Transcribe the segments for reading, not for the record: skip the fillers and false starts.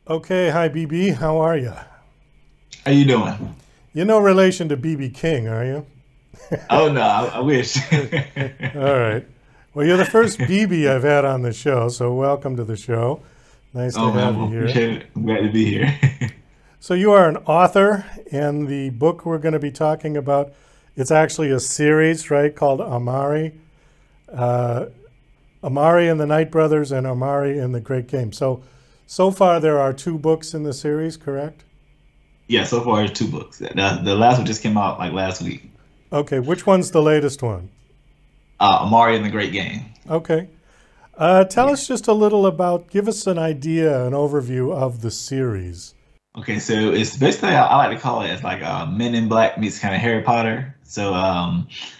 Okay, hi BB, how are you? How you doing? You're no relation to BB King, are you? Oh no, I wish. All right. Well, you're the first BB I've had on the show, so welcome to the show. Nice to Oh man, have you I here. appreciate it. I'm glad to be here. So you are an author, and the book we're going to be talking about, it's actually a series, right, called Amari. Uh, Amari and the Night Brothers and Amari and the Great Game. So far there are two books in the series, correct? Yeah, so far it's two books. The last one just came out like last week. Okay, which one's the latest one? Amari and the Great Game. Okay. Tell Yeah. us just a little about, give us an idea, an overview of the series. Okay, so it's basically I like to call it as like Men in Black meets kind of Harry Potter. So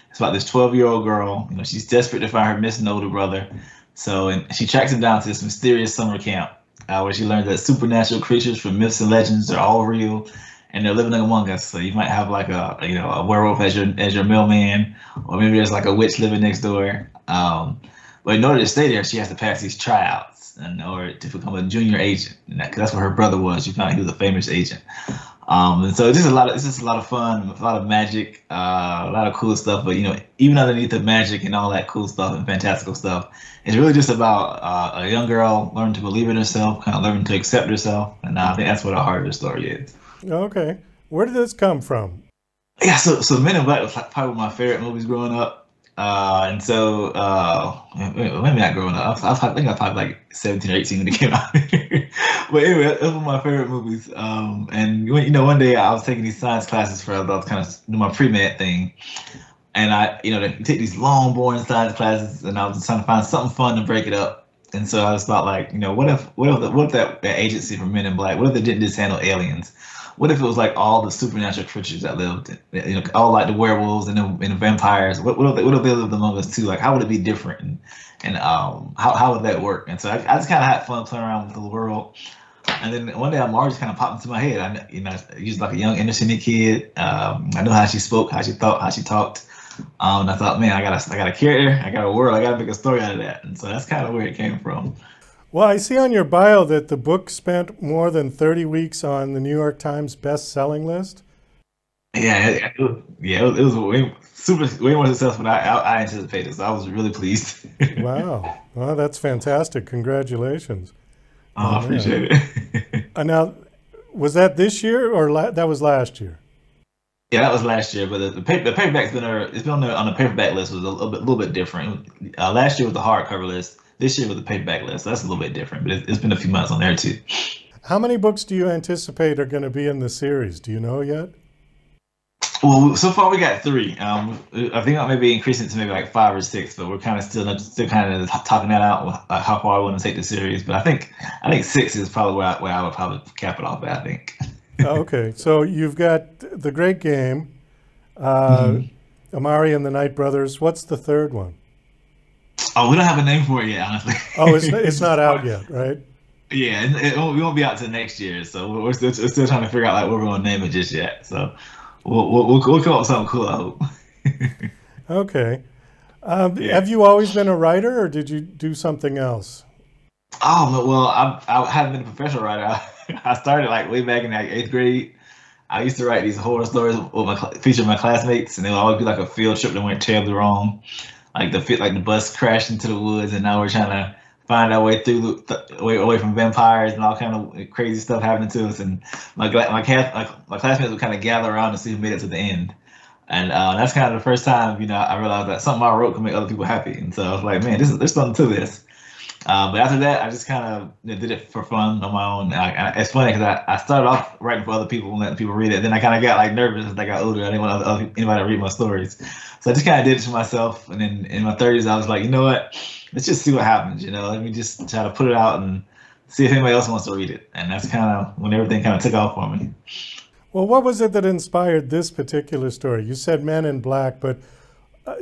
it's about this 12-year-old girl. You know, she's desperate to find her missing older brother. So and she tracks him down to this mysterious summer camp where she learns that supernatural creatures from myths and legends are all real, and they're living among us. So you might have like a werewolf as your mailman, or maybe there's like a witch living next door. But in order to stay there, she has to pass these tryouts in order to become a junior agent. And cause that's what her brother was. She found out he was a famous agent. And so it's just a lot of fun, a lot of magic, a lot of cool stuff. But you know, even underneath the magic and all that cool stuff and fantastical stuff, it's really just about a young girl learning to believe in herself, kind of learning to accept herself. And I think that's what the heart of the story is. Okay. Where did this come from? Yeah, so Men in Black was like probably one of my favorite movies growing up. And so maybe not growing up. I think I was probably like 17 or 18 when it came out. But anyway, it was one of my favorite movies. And you know, one day I was taking these science classes I was kind of doing my pre-med thing. And they take these long, boring science classes, and I was just trying to find something fun to break it up. And so I was thought like, you know, what if that agency for Men in Black, what if they didn't just handle aliens? What if it was like all the supernatural creatures that lived, you know, all like the werewolves and the vampires? What if they lived among us too? Like, how would it be different? And how would that work? And so I just kind of had fun playing around with the world. And then one day, Amari just kind of popped into my head. I was like a young, innocent kid. I knew how she spoke, how she thought, how she talked. And I thought, man, I got a character, I got a world, I got to make a story out of that. And so that's kind of where it came from. Well, I see on your bio that the book spent more than 30 weeks on the New York Times best-selling list. It was way more successful than I anticipated. So I was really pleased. Wow. Well, that's fantastic. Congratulations I on that. appreciate it. Now, was that this year or that was last year? Yeah, that was last year, but the paperback's it's been on the paperback list was a little bit different. Last year was the hardcover list. This year was the paperback list. So that's a little bit different, but it's been a few months on there too. How many books do you anticipate are going to be in the series? Do you know yet? Well, so far we got three. I think I may be increasing it to maybe like five or six, but we're kind of still kind of talking that out how far I want to take the series. But I think six is probably where I would probably cap it off at. I think. Okay, so you've got The Great Game, uh, Mhm. Amari and the Night Brothers. What's the third one? Oh, we don't have a name for it yet, honestly. Oh, it's It's not out hard. yet, right? Yeah, we won't be out till next year, so we're still trying to figure out like what we're gonna name it just yet. So we'll come up with something cool. I hope. Okay. Yeah. Have you always been a writer, or did you do something else? Oh well, I haven't been a professional writer. I started like way back in like eighth grade. I used to write these horror stories with feature my classmates, and they would always be like a field trip that went terribly wrong. Like the bus crashed into the woods, and now we're trying to find our way through away from vampires and all kind of crazy stuff happening to us. And my classmates would kind of gather around to see who made it to the end. And that's kind of the first time, you know, I realized that something I wrote can make other people happy. And so I was like, man, there's something to this. But after that, I just kind of did it for fun on my own. It's funny because I started off writing for other people and letting people read it. Then I kind of got like nervous as I got older. I didn't want anybody to read my stories. So I just kind of did it for myself. And then in my 30s, I was like, you know what? Let's just see what happens. You know, let me just try to put it out and see if anybody else wants to read it. And that's kind of when everything kind of took off for me. Well, what was it that inspired this particular story? You said Men in Black, but uh,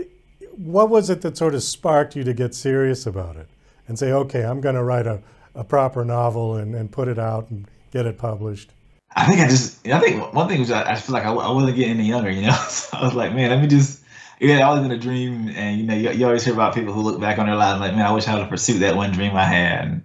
what was it that sort of sparked you to get serious about it and say, okay, I'm going to write a proper novel and put it out and get it published? I think one thing was I feel like I wasn't getting any younger, you know? So I was like, man, let me just, it had always been a dream. And, you know, you always hear about people who look back on their lives like, man, I wish I would have pursued that one dream I had.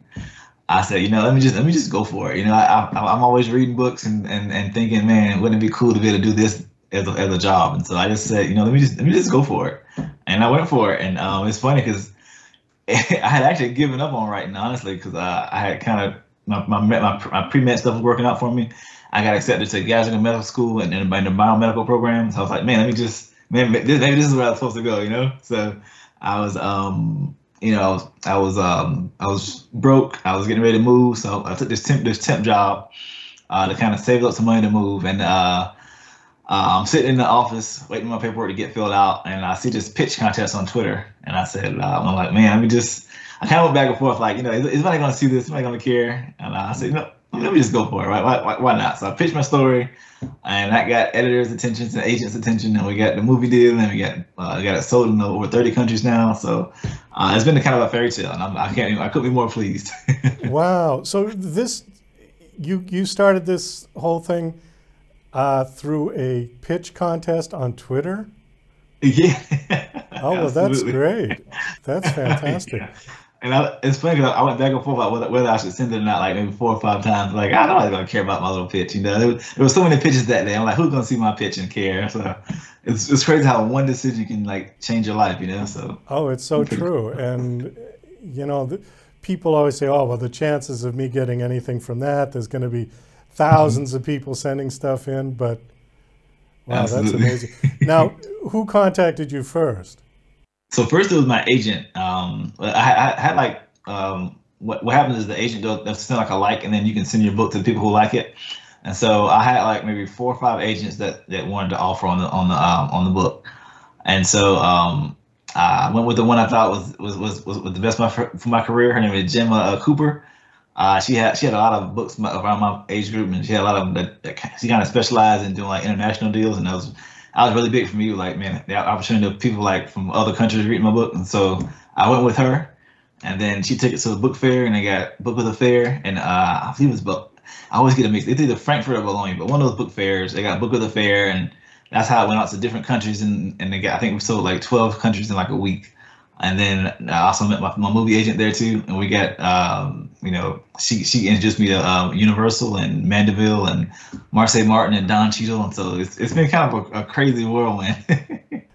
I said, let me just go for it. I'm always reading books and thinking, man, wouldn't it be cool to be able to do this as a job? And so I just said, let me just go for it. And I went for it. And it's funny because I had actually given up on writing, honestly, because I had kind of my pre-med stuff was working out for me. I got accepted to Gadsden Medical School and in the biomedical program. So I was like, man, maybe this is where I was supposed to go, So I was, I was broke. I was getting ready to move, so I took this temp job to kind of save up some money to move. And I'm sitting in the office waiting for my paperwork to get filled out, and I see this pitch contest on Twitter. And I said, I'm like, man, I kind of went back and forth, like, is anybody going to see this? Is anybody going to care? And I said, let me just go for it, right? Why not? So I pitched my story, and that got editors' attention and agents' attention, and we got the movie deal, and we got it sold in over 30 countries now. So it's been kind of a fairy tale, and I couldn't be more pleased. Wow! So you started this whole thing through a pitch contest on Twitter? Yeah. Oh, well, that's great. That's fantastic. Yeah. And it's funny because I went back and forth about whether I should send it or not, like maybe 4 or 5 times. Like, I don't really care about my little pitch, There was so many pitches that day. I'm like, who's gonna see my pitch and care? So it's crazy how one decision can like change your life, So. Oh, it's so true. And people always say, oh, well, the chances of me getting anything from that, there's going to be thousands of people sending stuff in, but wow, Absolutely. That's amazing. Now, who contacted you first? So first it was my agent. I had like what happens is the agent they'll send like a like, and then you can send your book to the people who like it. And so I had like maybe 4 or 5 agents that wanted to offer on the book. And so I went with the one I thought was the best for my career. Her name is Gemma Cooper. She had a lot of books around my age group, and she had a lot of them that she kind of specialized in doing like international deals, and that was really big for me. Like, man, the opportunity of people like from other countries reading my book. And so I went with her, and then she took it to the book fair, and they got Book of the Fair, and I think it was about, I always get a mix. It's either Frankfurt or Bologna, but one of those book fairs, they got Book of the Fair, and that's how it went out to different countries, and they got, I think we sold like 12 countries in like a week. And then I also met my movie agent there too, and we got, she introduced me to Universal and Mandeville and Marsai Martin and Don Cheadle, and so it's been kind of a crazy whirlwind.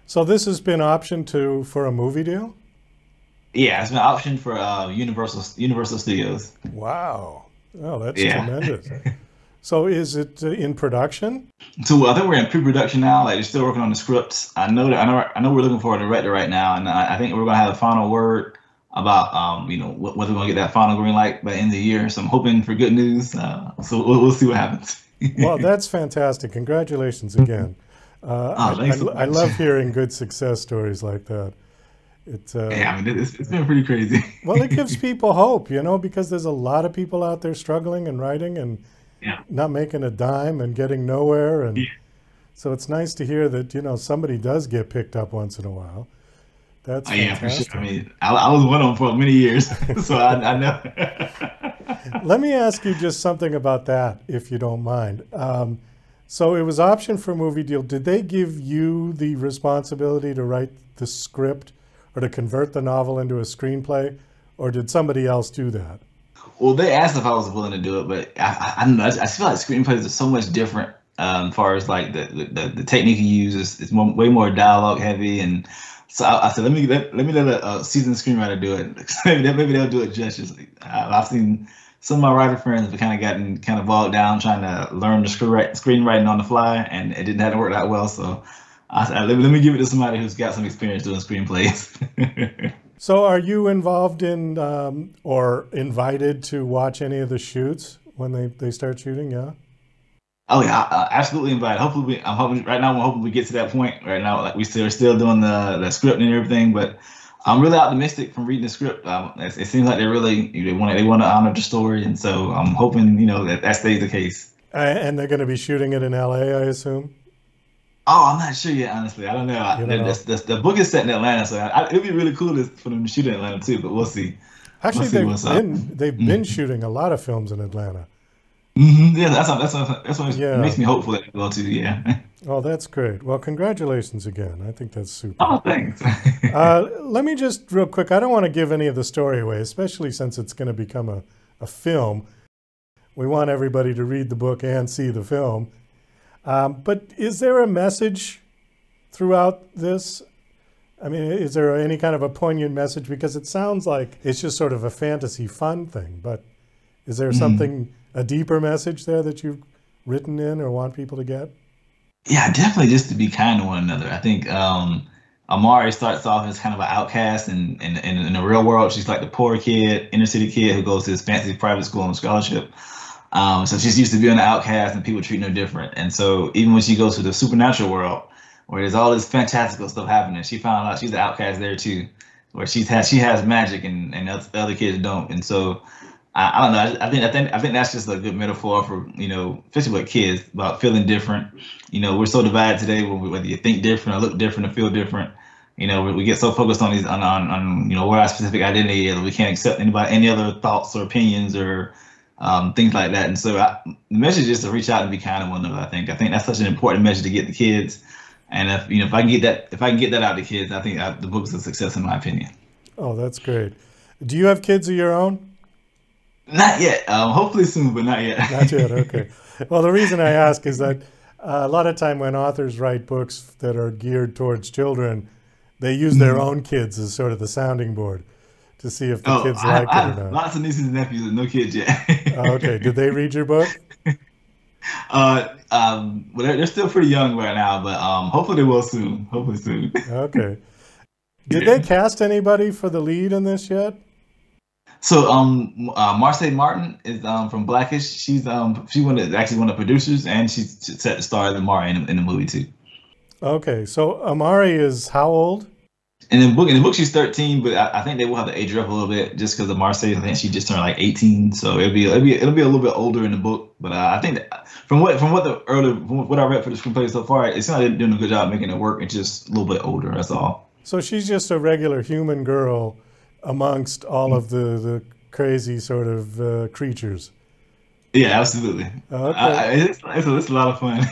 So this has been optioned for a movie deal? Yeah, it's been optioned for Universal Studios. Wow, oh, that's tremendous. So is it in production? So I think we're in pre-production now. Like, they're still working on the scripts. I know we're looking for a director right now, and I think we're gonna have a final word about whether we're gonna get that final green light by the end of the year. So I'm hoping for good news. So we'll see what happens. Well, that's fantastic. Congratulations again. I love hearing good success stories like that. It's been pretty crazy. Well, it gives people hope, because there's a lot of people out there struggling and writing and not making a dime and getting nowhere. And so it's nice to hear that, somebody does get picked up once in a while. That's fantastic. For sure. I was one of them for many years, so I know. Let me ask you just something about that, if you don't mind. So it was optioned for a movie deal. Did they give you the responsibility to write the script or to convert the novel into a screenplay, or did somebody else do that? Well, they asked if I was willing to do it, but I don't know. I feel like screenplays are so much different as far as like the technique you use is way more dialogue heavy, and so I said let me let a seasoned screenwriter do it. maybe they'll do it justice. I've seen some of my writer friends have gotten bogged down trying to learn the screenwriting on the fly, and it hadn't worked out well. So I said let me give it to somebody who's got some experience doing screenplays. So are you involved in or invited to watch any of the shoots when they start shooting? Yeah. Oh yeah, absolutely invited. Hopefully, I'm hoping we get to that point. Right now, like we're still doing the script and everything, but I'm really optimistic from reading the script. It seems like they want to honor the story, and so I'm hoping that stays the case. And they're going to be shooting it in LA, I assume. Oh, I'm not sure yet, honestly. I don't know. The book is set in Atlanta, so it'd be really cool for them to shoot in Atlanta too. But we'll see. Actually, they've been shooting a lot of films in Atlanta. Mm-hmm. Yeah, that's what makes me hopeful that they'll too. Yeah. Oh, that's great. Well, congratulations again. I think that's super. Oh, thanks. Let me just real quick. I don't want to give any of the story away, especially since it's going to become a film. We want everybody to read the book and see the film. But is there a message throughout this? I mean, is there any kind of a poignant message? Because it sounds like it's just sort of a fantasy fun thing, but is there something, a deeper message there that you've written in or want people to get? Yeah, definitely just to be kind to one another. I think Amari starts off as kind of an outcast, and in the real world, she's like the poor kid, inner city kid who goes to this fancy private school on scholarship. So she's used to being an outcast and people treating her different. And so even when she goes to the supernatural world, where there's all this fantastical stuff happening, she found out she's the outcast there too, where she has magic and other kids don't. And so I don't know. I think that's just a good metaphor for, especially with kids, about feeling different. We're so divided today, whether you think different or look different or feel different. We get so focused on these on what our specific identity is, we can't accept any other thoughts or opinions or things like that. And so the message is to reach out and be kind to one another. I think that's such an important message to get the kids. And if I can get that out to kids, I think the book's a success in my opinion. Oh, that's great. Do you have kids of your own? Not yet. Hopefully soon, but not yet. Not yet. Okay. Well, the reason I ask is that a lot of time when authors write books that are geared towards children, they use their own kids as sort of the sounding board to see if the kids like it or not. Lots of nieces and nephews and no kids yet. Okay. Did they read your book? Well, they're still pretty young right now, but hopefully they will soon. Hopefully soon. Okay. Did they cast anybody for the lead in this yet? So Marsai Martin is from Blackish. She's she one of the producers, and she's set the star of Amari in the movie too. Okay, so Amari is how old? In the book she's 13, but I think they will have to age her up a little bit just because of Marsai. I think she just turned like 18, so it'll be a little bit older in the book. But I think that from what I read for the screenplay so far, it's not doing a good job making it work. It's just a little bit older. That's all. So she's just a regular human girl amongst all of the crazy sort of creatures. Yeah, absolutely. Okay. It's a lot of fun.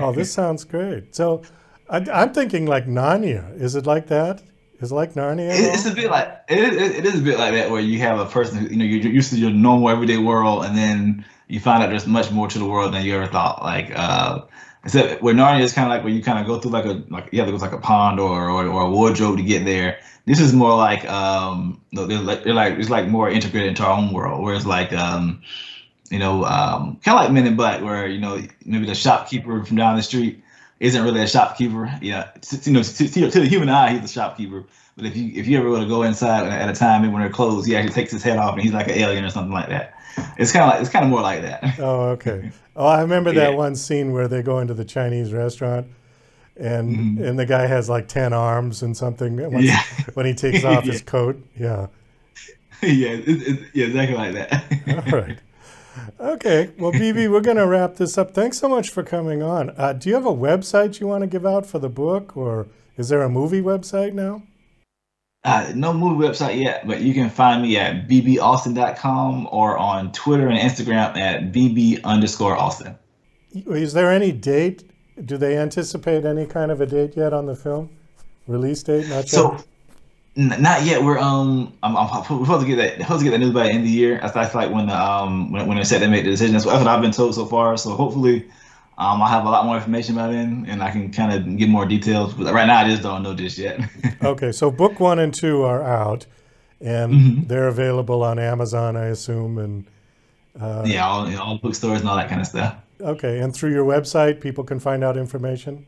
Oh, this sounds great. So I'm thinking like Narnia. Is it like that? Is it like Narnia? It's a bit like it is a bit like that, where you have a person who you're used to your normal everyday world, and then you find out there's much more to the world than you ever thought. Like except where Narnia is kind of like where you kind of go through you have to go to like a pond or a wardrobe to get there. This is more like it's like more integrated into our own world, where it's like kind of like Men in Black, where maybe the shopkeeper from down the street isn't really a shopkeeper. Yeah, to the human eye, he's a shopkeeper. But if you ever were to go inside at a time, maybe when they're closed, he actually takes his head off and he's like an alien or something like that. It's kind of more like that. Oh, okay. Oh, I remember that one scene where they go into the Chinese restaurant, and the guy has like 10 arms and something when he takes off his coat. Yeah. Yeah, exactly like that. All right. Okay. Well, BB, we're going to wrap this up. Thanks so much for coming on. Do you have a website you want to give out for the book, or is there a movie website now? No movie website yet, but you can find me at bbalston.com or on Twitter and Instagram at bb_Alston. Is there any date? Do they anticipate any kind of a date yet on the film? Release date? Not yet? So, not yet. We're I'm supposed to get that news by the end of the year. That's like when they said they made the decision. That's what I've been told so far. So hopefully, I'll have a lot more information by then, and I can kind of give more details. But right now, I just don't know this yet. Okay, so book 1 and 2 are out, and they're available on Amazon, I assume, and yeah, all bookstores and all that kind of stuff. Okay, and through your website, people can find out information?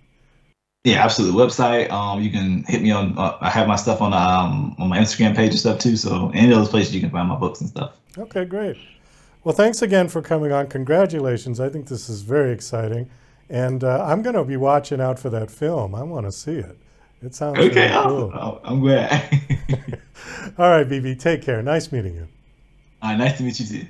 Yeah, absolutely. Website. You can hit me on. I have my stuff on my Instagram page and stuff too. So any of those places you can find my books and stuff. Okay, great. Well, thanks again for coming on. Congratulations. I think this is very exciting, and I'm going to be watching out for that film. I want to see it. It sounds okay. Really cool. I'm glad. All right, BB. Take care. Nice meeting you. All right. Nice to meet you too.